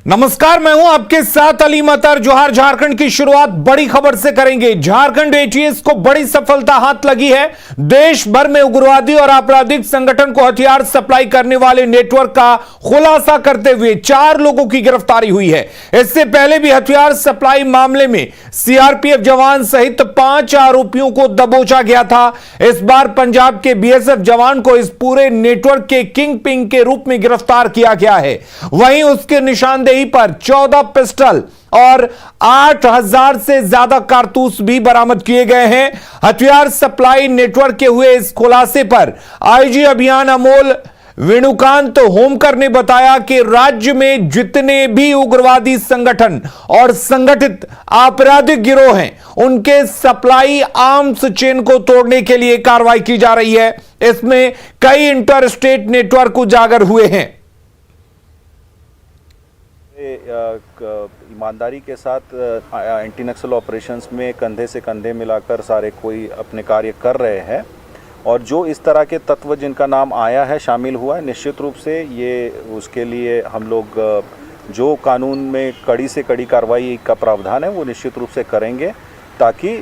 नमस्कार, मैं हूं आपके साथ अली मतर। जोहार। झारखंड की शुरुआत बड़ी खबर से करेंगे। झारखंड एटीएस को बड़ी सफलता हाथ लगी है। देश भर में उग्रवादी और आपराधिक संगठन को हथियार सप्लाई करने वाले नेटवर्क का खुलासा करते हुए 4 लोगों की गिरफ्तारी हुई है। इससे पहले भी हथियार सप्लाई मामले में सीआरपीएफ जवान सहित 5 आरोपियों को दबोचा गया था। इस बार पंजाब के बीएसएफ जवान को इस पूरे नेटवर्क के किंग पिंग के रूप में गिरफ्तार किया गया है। वहीं उसके निशानदेही पर 14 पिस्टल और 8000 से ज्यादा कारतूस भी बरामद किए गए हैं। हथियार सप्लाई नेटवर्क के हुए इस खुलासे पर आईजी अभियान अमोल वेणुकांत होमकर ने बताया कि राज्य में जितने भी उग्रवादी संगठन और संगठित आपराधिक गिरोह हैं, उनके सप्लाई आर्म्स चेन को तोड़ने के लिए कार्रवाई की जा रही है। इसमें कई इंटर स्टेट नेटवर्क उजागर हुए हैं। ईमानदारी के साथ एंटी नक्सल ऑपरेशंस में कंधे से कंधे मिलाकर सारे कोई अपने कार्य कर रहे हैं और जो इस तरह के तत्व जिनका नाम आया है, शामिल हुआ है, निश्चित रूप से ये उसके लिए हम लोग जो कानून में कड़ी से कड़ी कार्रवाई का प्रावधान है वो निश्चित रूप से करेंगे, ताकि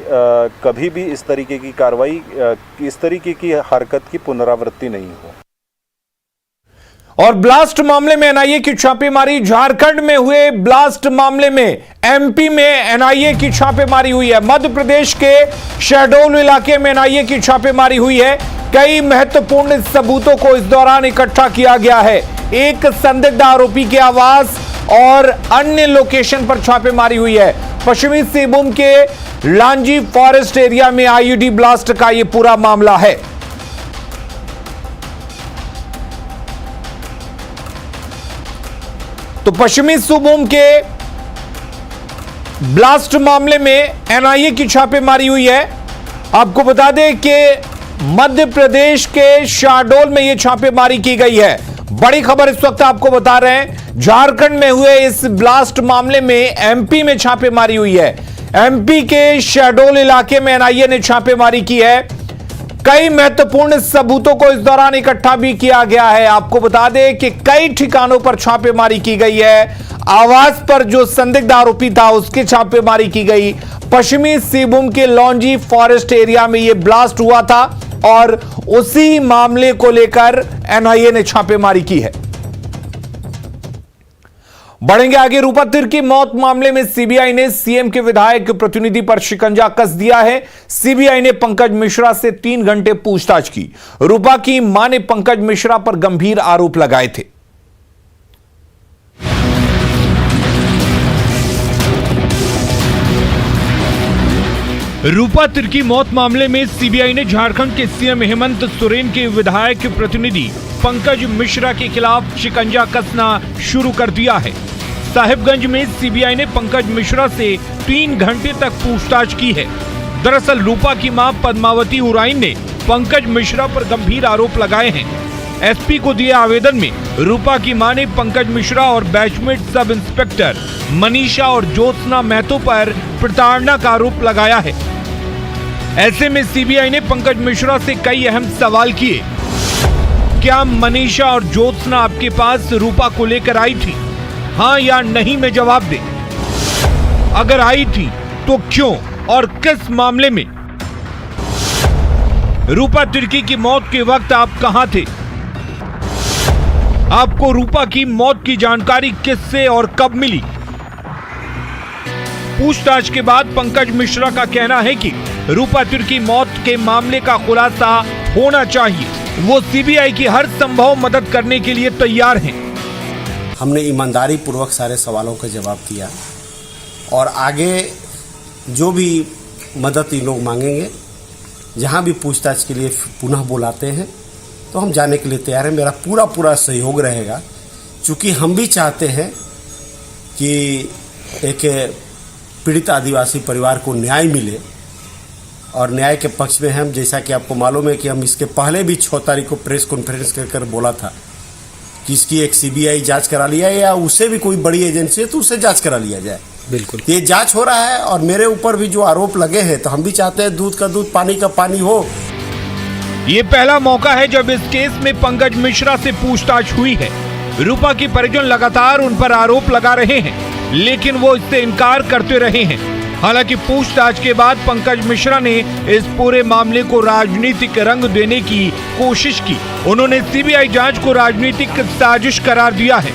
कभी भी इस तरीके की कार्रवाई, इस तरीके की हरकत की पुनरावृत्ति नहीं हो। और ब्लास्ट मामले में एनआईए की छापेमारी। झारखंड में हुए ब्लास्ट मामले में एमपी में एनआईए की छापेमारी हुई है। मध्य प्रदेश के शहडोल इलाके में एनआईए की छापेमारी हुई है। कई महत्वपूर्ण सबूतों को इस दौरान इकट्ठा किया गया है। एक संदिग्ध आरोपी के आवास और अन्य लोकेशन पर छापेमारी हुई है। पश्चिमी सिंहभूम के लांजी फॉरेस्ट एरिया में आईईडी ब्लास्ट का यह पूरा मामला है। तो पश्चिमी सिंहभूम के ब्लास्ट मामले में एनआईए की छापेमारी हुई है। आपको बता दें कि मध्य प्रदेश के शहडोल में यह छापेमारी की गई है। बड़ी खबर इस वक्त आपको बता रहे हैं। झारखंड में हुए इस ब्लास्ट मामले में एमपी में छापेमारी हुई है। एमपी के शहडोल इलाके में एनआईए ने छापेमारी की है। कई महत्वपूर्ण सबूतों को इस दौरान इकट्ठा भी किया गया है। आपको बता दें कि कई ठिकानों पर छापेमारी की गई है। आवास पर जो संदिग्ध आरोपी था उसकी छापेमारी की गई। पश्चिमी सिंहभूम के लॉन्जी फॉरेस्ट एरिया में यह ब्लास्ट हुआ था और उसी मामले को लेकर एनआईए ने छापेमारी की है। बढ़ेंगे आगे। रूपा तिर्की मौत मामले में सीबीआई ने सीएम के विधायक प्रतिनिधि पर शिकंजा कस दिया है। सीबीआई ने पंकज मिश्रा से 3 घंटे पूछताछ की। रूपा की मां ने पंकज मिश्रा पर गंभीर आरोप लगाए थे। रूपा तिर्की मौत मामले में सीबीआई ने झारखंड के सीएम हेमंत सोरेन के विधायक प्रतिनिधि पंकज मिश्रा के खिलाफ शिकंजा कसना शुरू कर दिया है। साहिबगंज में सीबीआई ने पंकज मिश्रा से 3 घंटे तक पूछताछ की है। दरअसल रूपा की मां पद्मावती उराइन ने पंकज मिश्रा पर गंभीर आरोप लगाए हैं। एसपी को दिए आवेदन में रूपा की मां ने पंकज मिश्रा और बैचमेट सब इंस्पेक्टर मनीषा और ज्योत्सना महतो पर प्रताड़ना का आरोप लगाया है। ऐसे में सीबीआई ने पंकज मिश्रा से कई अहम सवाल किए। क्या मनीषा और ज्योत्सना आपके पास रूपा को लेकर आई थी? हाँ या नहीं में जवाब दे। अगर आई थी तो क्यों और किस मामले में? रूपा तिर्की की मौत के वक्त आप कहां थे? आपको रूपा की मौत की जानकारी किससे और कब मिली? पूछताछ के बाद पंकज मिश्रा का कहना है कि रूपा तिर्की मौत के मामले का खुलासा होना चाहिए। वो सीबीआई की हर संभव मदद करने के लिए तैयार हैं। हमने ईमानदारी पूर्वक सारे सवालों का जवाब दिया और आगे जो भी मदद ये लोग मांगेंगे, जहां भी पूछताछ के लिए पुनः बुलाते हैं तो हम जाने के लिए तैयार हैं। मेरा पूरा सहयोग रहेगा, क्योंकि हम भी चाहते हैं कि एक पीड़ित आदिवासी परिवार को न्याय मिले और न्याय के पक्ष में हम, जैसा कि आपको मालूम है कि हम इसके पहले भी 6 तारीख को प्रेस कॉन्फ्रेंस कर बोला था कि इसकी एक सीबीआई जांच करा लिया या उससे भी कोई बड़ी एजेंसी है तो उससे जांच करा लिया जाए। बिल्कुल ये जांच हो रहा है और मेरे ऊपर भी जो आरोप लगे हैं तो हम भी चाहते हैं दूध का दूध पानी का पानी हो। ये पहला मौका है जब इस केस में पंकज मिश्रा से पूछताछ हुई है। रूपा के परिजन लगातार उन पर आरोप लगा रहे हैं, लेकिन वो इससे इनकार करते रहे हैं। हालांकि पूछताछ के बाद पंकज मिश्रा ने इस पूरे मामले को राजनीतिक रंग देने की कोशिश की। उन्होंने सीबीआई जांच को राजनीतिक साजिश करार दिया है।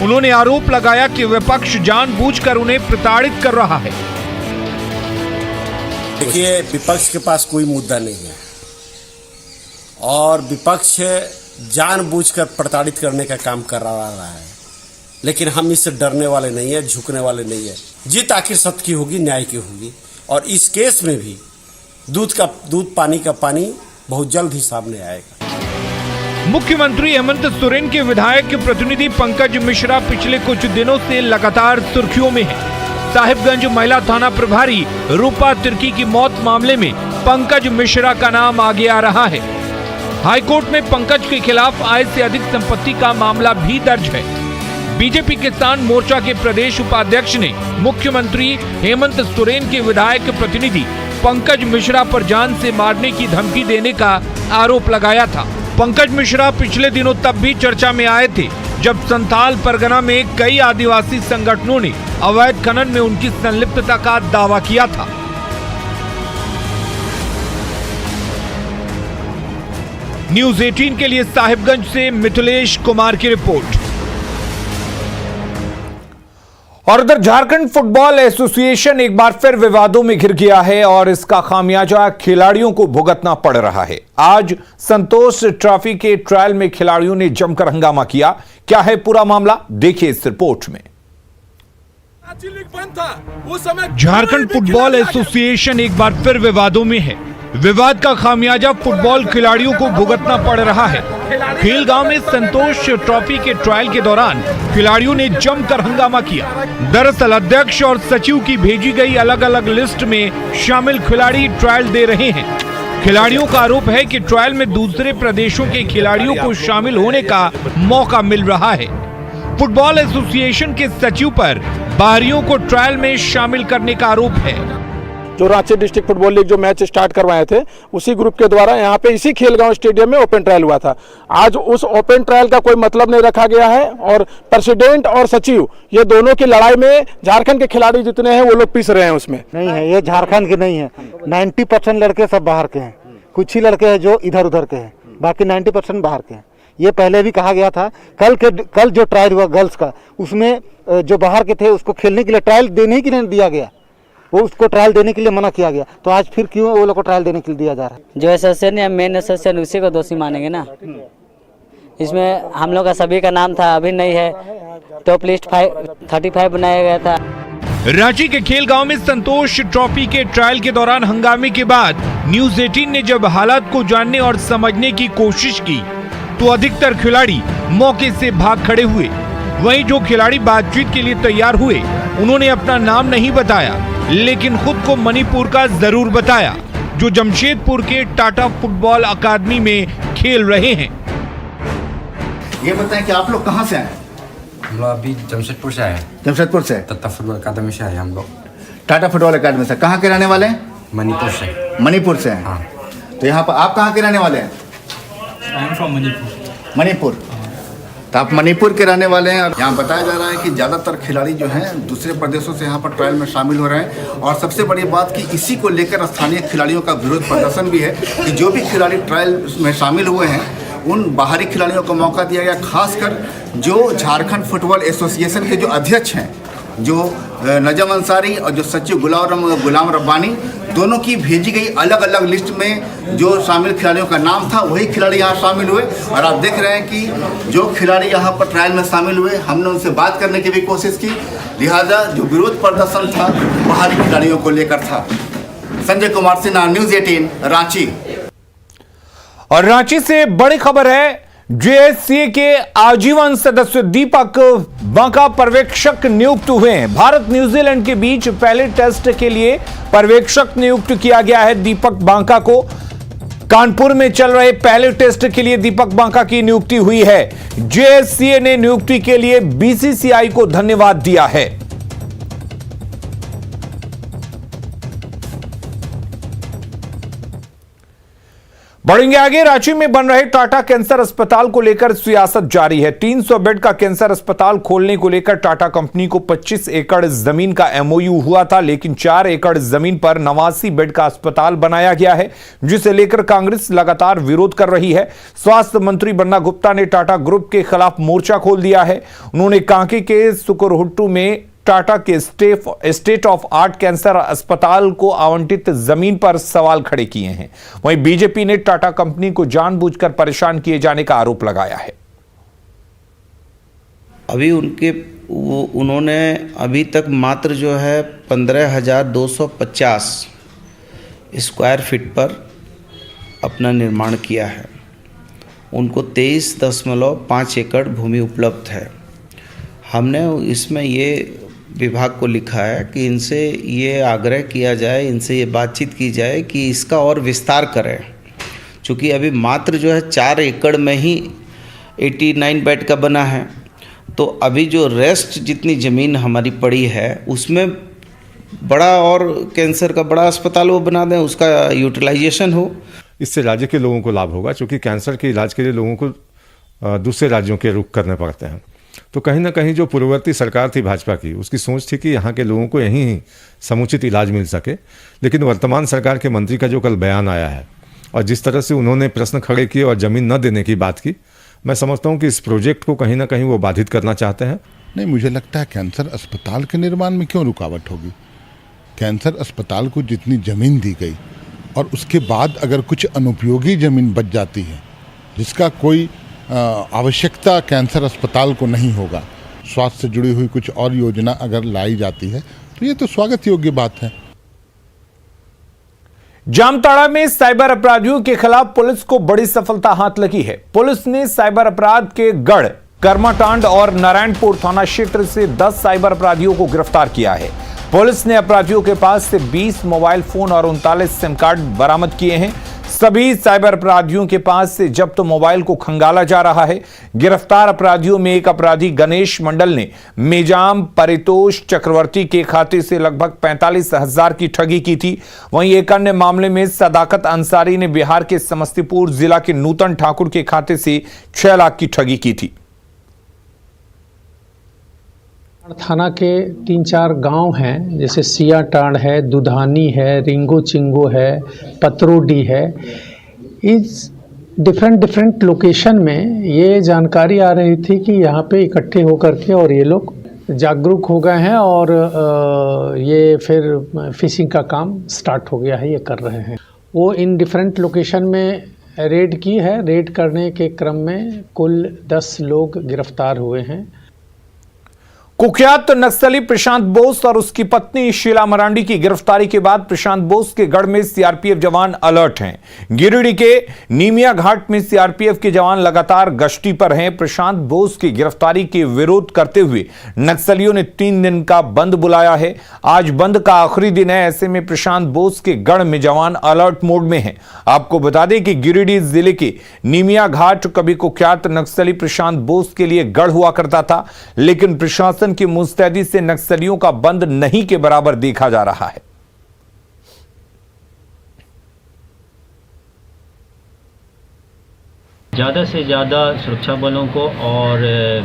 उन्होंने आरोप लगाया कि विपक्ष जानबूझकर उन्हें प्रताड़ित कर रहा है। देखिए, विपक्ष के पास कोई मुद्दा नहीं है और विपक्ष जानबूझकर प्रताड़ित करने का काम कर रहा है, लेकिन हम इससे डरने वाले नहीं है, झुकने वाले नहीं है। जीत आखिर सत्य की होगी, न्याय की होगी और इस केस में भी दूध पानी का पानी बहुत जल्द ही सामने आएगा। मुख्यमंत्री हेमंत सोरेन के विधायक के प्रतिनिधि पंकज मिश्रा पिछले कुछ दिनों से लगातार सुर्खियों में है। साहिबगंज महिला थाना प्रभारी रूपा तिर्की की मौत मामले में पंकज मिश्रा का नाम आगे आ रहा है। हाईकोर्ट में पंकज के खिलाफ आय से अधिक संपत्ति का मामला भी दर्ज है। बीजेपी किसान मोर्चा के प्रदेश उपाध्यक्ष ने मुख्यमंत्री हेमंत सोरेन के विधायक प्रतिनिधि पंकज मिश्रा पर जान से मारने की धमकी देने का आरोप लगाया था। पंकज मिश्रा पिछले दिनों तब भी चर्चा में आए थे जब संथाल परगना में कई आदिवासी संगठनों ने अवैध खनन में उनकी संलिप्तता का दावा किया था। न्यूज़ 18 के लिए साहिबगंज से मिथिलेश कुमार की रिपोर्ट। और उधर झारखंड फुटबॉल एसोसिएशन एक बार फिर विवादों में घिर गया है और इसका खामियाजा खिलाड़ियों को भुगतना पड़ रहा है। आज संतोष ट्रॉफी के ट्रायल में खिलाड़ियों ने जमकर हंगामा किया। क्या है पूरा मामला, देखिए इस रिपोर्ट में। झारखंड फुटबॉल एसोसिएशन एक बार फिर विवादों में है। विवाद का खामियाजा फुटबॉल खिलाड़ियों को भुगतना पड़ रहा है। खेलगांव में संतोष ट्रॉफी के ट्रायल के दौरान खिलाड़ियों ने जमकर हंगामा किया। दरअसल अध्यक्ष और सचिव की भेजी गई अलग अलग लिस्ट में शामिल खिलाड़ी ट्रायल दे रहे हैं। खिलाड़ियों का आरोप है कि ट्रायल में दूसरे प्रदेशों के खिलाड़ियों को शामिल होने का मौका मिल रहा है। फुटबॉल एसोसिएशन के सचिव पर बाहरियों को ट्रायल में शामिल करने का आरोप है। जो रांची डिस्ट्रिक्ट फुटबॉल लीग जो मैच स्टार्ट करवाए थे, उसी ग्रुप के द्वारा यहाँ पे इसी खेलगांव स्टेडियम में ओपन ट्रायल हुआ था। आज उस ओपन ट्रायल का कोई मतलब नहीं रखा गया है और प्रेसिडेंट और सचिव ये दोनों की लड़ाई में झारखंड के खिलाड़ी जितने हैं वो लोग पिस रहे हैं। उसमें नहीं है, ये झारखंड के नहीं है। 90% लड़के सब बाहर के हैं, कुछ ही लड़के हैं जो इधर उधर के हैं, बाकी 90% बाहर के हैं। ये पहले भी कहा गया था। कल जो ट्रायल हुआ गर्ल्स का, उसमें जो बाहर के थे उसको खेलने के लिए ट्रायल देने ही नहीं दिया गया, वो उसको ट्रायल देने के लिए मना किया गया। तो आज फिर क्यों वो लोग को ट्रायल देने के लिए दिया जा रहा है? जो एसोसिएशन है, मेन एसोसिएशन, उसी को दोषी मानेंगे ना। इसमें हम लोग का सभी का नाम था, अभी नहीं है। टॉप लिस्ट 35 बनाया गया था। रांची के खेलगांव में संतोष ट्रॉफी के ट्रायल के दौरान हंगामे के बाद न्यूज़ 18 ने जब हालात को जानने और समझने की कोशिश की तो अधिकतर खिलाड़ी मौके से भाग खड़े हुए। वहीं जो खिलाड़ी बातचीत के लिए तैयार हुए उन्होंने अपना नाम नहीं बताया, लेकिन खुद को मणिपुर का जरूर बताया, जो जमशेदपुर के टाटा फुटबॉल अकादमी में खेल रहे हैं। ये बताएं कि आप लोग कहाँ से आए? हम लोग अभी जमशेदपुर से आए हैं। जमशेदपुर से? टाटा फुटबॉल अकादमी से आए हम लोग। टाटा फुटबॉल अकादमी से। कहाँ के रहने वाले हैं? मणिपुर से। मणिपुर से हैं। हाँ। तो यहाँ पर आप कहाँ के रहने वाले हैं? मणिपुर। तो आप मणिपुर के रहने वाले हैं। यहाँ बताया जा रहा है कि ज़्यादातर खिलाड़ी जो हैं दूसरे प्रदेशों से यहाँ पर ट्रायल में शामिल हो रहे हैं और सबसे बड़ी बात कि इसी को लेकर स्थानीय खिलाड़ियों का विरोध प्रदर्शन भी है कि जो भी खिलाड़ी ट्रायल में शामिल हुए हैं उन बाहरी खिलाड़ियों को मौका दिया गया। खासकर जो झारखंड फुटबॉल एसोसिएशन के जो अध्यक्ष हैं, जो नजम अंसारी और जो सचिव गुलाम रब्बानी, दोनों की भेजी गई अलग अलग लिस्ट में जो शामिल खिलाड़ियों का नाम था वही खिलाड़ी यहाँ शामिल हुए। और आप देख रहे हैं कि जो खिलाड़ी यहाँ पर ट्रायल में शामिल हुए, हमने उनसे बात करने की भी कोशिश की, लिहाजा जो विरोध प्रदर्शन था बाहरी खिलाड़ियों को लेकर था। संजय कुमार सिन्हा, न्यूज़ 18, रांची। और रांची से बड़ी खबर है, जेएससीए के आजीवन सदस्य दीपक बांका पर्यवेक्षक नियुक्त हुए हैं। भारत न्यूजीलैंड के बीच पहले टेस्ट के लिए पर्यवेक्षक नियुक्त किया गया है दीपक बांका को। कानपुर में चल रहे पहले टेस्ट के लिए दीपक बांका की नियुक्ति हुई है। जेएससीए ने नियुक्ति के लिए बीसीसीआई को धन्यवाद दिया है। बढ़ेंगे आगे। रांची में बन रहे टाटा कैंसर अस्पताल को लेकर सियासत जारी है। 300 बेड का कैंसर अस्पताल खोलने को लेकर टाटा कंपनी को 25 एकड़ जमीन का एमओयू हुआ था, लेकिन 4 एकड़ जमीन पर 89 बेड का अस्पताल बनाया गया है, जिसे लेकर कांग्रेस लगातार विरोध कर रही है। स्वास्थ्य मंत्री बन्ना गुप्ता ने टाटा ग्रुप के खिलाफ मोर्चा खोल दिया है। उन्होंने कांके के सुकुरहुट्टू में टाटा के स्टेट ऑफ आर्ट कैंसर अस्पताल को आवंटित जमीन पर सवाल खड़े किए हैं। वहीं बीजेपी ने टाटा कंपनी को जानबूझकर परेशान किए जाने का आरोप लगाया है। अभी उन्होंने अभी तक मात्र जो है 15,250 स्क्वायर फीट पर अपना निर्माण किया है। उनको 23.5 एकड़ भूमि उपलब्ध है। हमने इसमें ये विभाग को लिखा है कि इनसे ये आग्रह किया जाए, इनसे ये बातचीत की जाए कि इसका और विस्तार करें, क्योंकि अभी मात्र जो है 4 एकड़ में ही 89 बेड का बना है। तो अभी जो रेस्ट जितनी ज़मीन हमारी पड़ी है उसमें बड़ा और कैंसर का बड़ा अस्पताल वो बना दें, उसका यूटिलाइजेशन हो। इससे राज्य के लोगों को लाभ होगा, क्योंकि कैंसर के इलाज के लिए लोगों को दूसरे राज्यों के रुख करने पड़ते हैं। तो कहीं ना कहीं जो पूर्ववर्ती सरकार थी भाजपा की, उसकी सोच थी कि यहाँ के लोगों को यहीं ही समुचित इलाज मिल सके। लेकिन वर्तमान सरकार के मंत्री का जो कल बयान आया है और जिस तरह से उन्होंने प्रश्न खड़े किए और ज़मीन न देने की बात की, मैं समझता हूँ कि इस प्रोजेक्ट को कहीं ना कहीं वो बाधित करना चाहते हैं। नहीं, मुझे लगता है कैंसर अस्पताल के निर्माण में क्यों रुकावट होगी। कैंसर अस्पताल को जितनी ज़मीन दी गई और उसके बाद अगर कुछ अनुपयोगी ज़मीन बच जाती है जिसका कोई आवश्यकता कैंसर अस्पताल को नहीं होगा, स्वास्थ्य से जुड़ी हुई कुछ और योजना अगर लाई जाती है तो ये तो स्वागत योग्य बात है। जामताड़ा में साइबर अपराधियों के खिलाफ पुलिस को बड़ी सफलता हाथ लगी है। पुलिस ने साइबर अपराध के गढ़ कर्माटांड और नारायणपुर थाना क्षेत्र से 10 साइबर अपराधियों को गिरफ्तार किया है। पुलिस ने अपराधियों के पास से 20 मोबाइल फोन और 39 सिम कार्ड बरामद किए हैं। सभी साइबर अपराधियों के पास से जब्त मोबाइल को खंगाला जा रहा है। गिरफ्तार अपराधियों में एक अपराधी गणेश मंडल ने मेजाम परितोष चक्रवर्ती के खाते से लगभग 45,000 की ठगी की थी। वहीं एक अन्य मामले में सदाकत अंसारी ने बिहार के समस्तीपुर जिला के नूतन ठाकुर के खाते से 6 लाख की ठगी की थी। थाना के 3-4 गांव हैं, जैसे सियाटांड है, दुधानी है, रिंगो चिंगो है, पतरोडी है। इस डिफरेंट लोकेशन में ये जानकारी आ रही थी कि यहाँ पे इकट्ठे होकर के और ये लोग जागरूक हो गए हैं और ये फिर फिशिंग का काम स्टार्ट हो गया है, ये कर रहे हैं। वो इन डिफरेंट लोकेशन में रेड की है। रेड करने के क्रम में कुल 10 लोग गिरफ्तार हुए हैं। कुख्यात नक्सली प्रशांत बोस और उसकी पत्नी शीला मरांडी की गिरफ्तारी के बाद प्रशांत बोस के गढ़ में सीआरपीएफ जवान अलर्ट हैं। गिरिडीह के नीमिया घाट में सीआरपीएफ के जवान लगातार गश्ती पर हैं। प्रशांत बोस की गिरफ्तारी के विरोध करते हुए नक्सलियों ने 3 दिन का बंद बुलाया है। आज बंद का आखिरी दिन है, ऐसे में प्रशांत बोस के गढ़ में जवान अलर्ट मोड में हैं। आपको बता दें कि गिरिडीह जिले के नीमिया घाट कभी कुख्यात नक्सली प्रशांत बोस के लिए गढ़ हुआ करता था, लेकिन प्रशासन की मुस्तैदी से नक्सलियों का बंद नहीं के बराबर देखा जा रहा है। ज़्यादा से ज़्यादा सुरक्षा बलों को और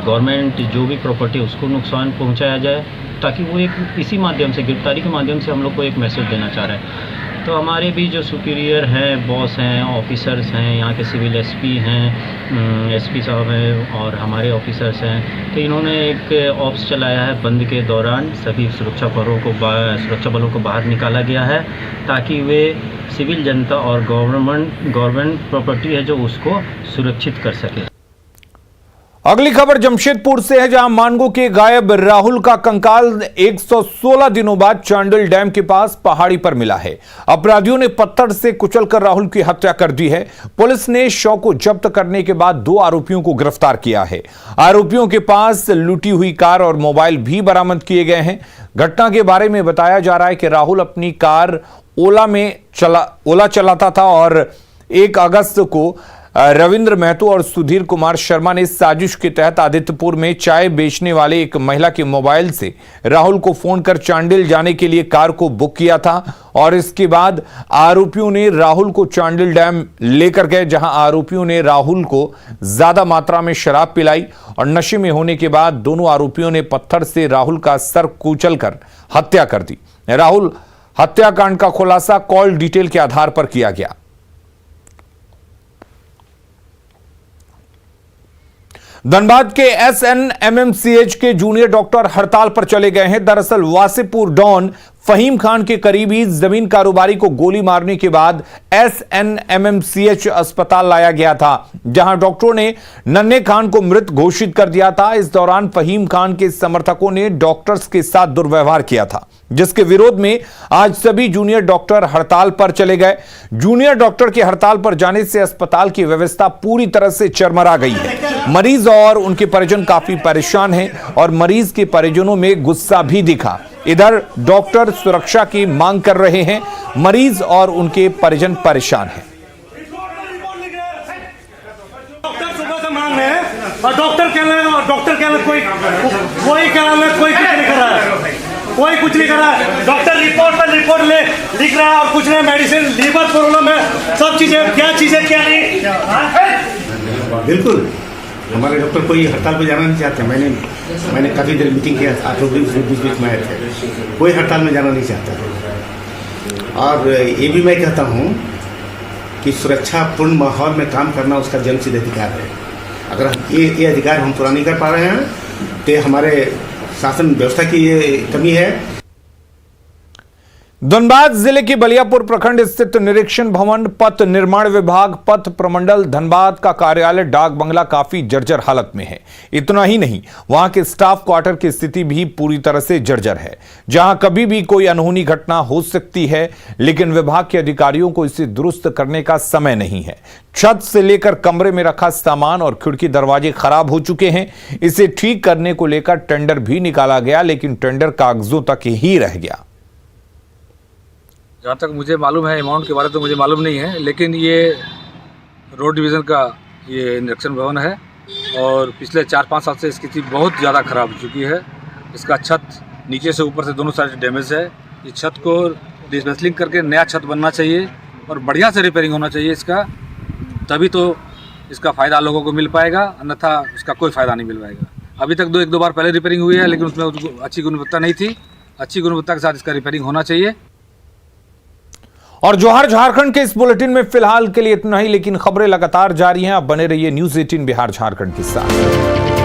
गवर्नमेंट जो भी प्रॉपर्टी उसको नुकसान पहुंचाया जाए, ताकि वो एक इसी माध्यम से, गिरफ्तारी के माध्यम से हम लोग को एक मैसेज देना चाह रहे हैं। तो हमारे भी जो सुपीरियर हैं, बॉस हैं, ऑफिसर्स हैं, यहाँ के सिविल एसपी हैं, एसपी साहब हैं और हमारे ऑफिसर्स हैं, तो इन्होंने एक ऑप्स चलाया है। बंद के दौरान सभी सुरक्षा बलों को बाहर निकाला गया है, ताकि वे सिविल जनता और गवर्नमेंट प्रॉपर्टी है जो उसको सुरक्षित कर सके। अगली खबर जमशेदपुर से है, जहां मानगो के गायब राहुल का कंकाल 116 दिनों बाद चांडिल डैम के पास पहाड़ी पर मिला है। अपराधियों ने पत्थर से कुचलकर राहुल की हत्या कर दी है। पुलिस ने शव को जब्त करने के बाद 2 आरोपियों को गिरफ्तार किया है। आरोपियों के पास लूटी हुई कार और मोबाइल भी बरामद किए गए हैं। घटना के बारे में बताया जा रहा है कि राहुल अपनी कार ओला चलाता था और 1 अगस्त को रविंद्र महतो और सुधीर कुमार शर्मा ने साजिश के तहत आदित्यपुर में चाय बेचने वाले एक महिला के मोबाइल से राहुल को फोन कर चांडिल जाने के लिए कार को बुक किया था और इसके बाद आरोपियों ने राहुल को चांडिल डैम लेकर गए, जहां आरोपियों ने राहुल को ज्यादा मात्रा में शराब पिलाई और नशे में होने के बाद दोनों आरोपियों ने पत्थर से राहुल का सर कुचलकर हत्या कर दी। राहुल हत्याकांड का खुलासा कॉल डिटेल के आधार पर किया गया। धनबाद के SNMMCH के जूनियर डॉक्टर हड़ताल पर चले गए हैं। दरअसल वासेपुर डॉन फहीम खान के करीबी जमीन कारोबारी को गोली मारने के बाद SNMMCH अस्पताल लाया गया था, जहां डॉक्टरों ने नन्हे खान को मृत घोषित कर दिया था। इस दौरान फहीम खान के समर्थकों ने डॉक्टर्स के साथ दुर्व्यवहार किया था, जिसके विरोध में आज सभी जूनियर डॉक्टर हड़ताल पर चले गए। जूनियर डॉक्टर के हड़ताल पर जाने से अस्पताल की व्यवस्था पूरी तरह से चरमरा गई है। मरीज और उनके परिजन काफी परेशान हैं और मरीज के परिजनों में गुस्सा भी दिखा। इधर डॉक्टर सुरक्षा की मांग कर रहे हैं, मरीज और उनके परिजन परेशान हैं। डॉक्टर सुबह से मांग रहे हैं और डॉक्टर कह रहे हैं, कोई कह रहा है कोई कुछ नहीं कर रहा है, कोई कुछ नहीं कर रहा है। डॉक्टर रिपोर्ट पर रिपोर्ट लिख रहा है और कुछ नहीं, मेडिसिन लीवर प्रॉब्लम है, सब चीजें क्या नहीं। बिल्कुल हमारे डॉक्टर कोई हड़ताल पे जाना नहीं चाहते। मैंने काफ़ी देर मीटिंग किया, आप लोग भी बीच में आए थे। कोई हड़ताल में जाना नहीं चाहता। और ये भी मैं कहता हूँ कि सुरक्षापूर्ण माहौल में काम करना उसका जन्मसिद्ध अधिकार है। अगर ये अधिकार हम पूरा नहीं कर पा रहे हैं तो हमारे शासन व्यवस्था की ये कमी है। धनबाद जिले के बलियापुर प्रखंड स्थित निरीक्षण भवन, पथ निर्माण विभाग, पथ प्रमंडल धनबाद का कार्यालय, डाक बंगला काफी जर्जर हालत में है। इतना ही नहीं, वहां के स्टाफ क्वार्टर की स्थिति भी पूरी तरह से जर्जर है, जहां कभी भी कोई अनहोनी घटना हो सकती है, लेकिन विभाग के अधिकारियों को इसे दुरुस्त करने का समय नहीं है। छत से लेकर कमरे में रखा सामान और खिड़की दरवाजे खराब हो चुके हैं। इसे ठीक करने को लेकर टेंडर भी निकाला गया, लेकिन टेंडर कागजों तक ही रह गया। जहाँ तक मुझे मालूम है, अमाउंट के बारे में तो मुझे मालूम नहीं है, लेकिन ये रोड डिवीज़न का ये निरीक्षण भवन है और पिछले 4-5 साल से इसकी स्थिति बहुत ज़्यादा ख़राब हो चुकी है। इसका छत नीचे से ऊपर से दोनों साइड डैमेज है। इस छत को डिसमेंटलिंग करके नया छत बनना चाहिए और बढ़िया से रिपेयरिंग होना चाहिए इसका, तभी तो इसका फ़ायदा लोगों को मिल पाएगा, अन्यथा इसका कोई फ़ायदा नहीं मिल पाएगा। अभी तक एक दो बार पहले रिपेयरिंग हुई है, लेकिन उसमें अच्छी गुणवत्ता नहीं थी। अच्छी गुणवत्ता के साथ इसका रिपेयरिंग होना चाहिए। और जोहार झारखंड के इस बुलेटिन में फिलहाल के लिए इतना ही, लेकिन खबरें लगातार जारी हैं। आप बने रहिए न्यूज़ 18 बिहार झारखंड के साथ।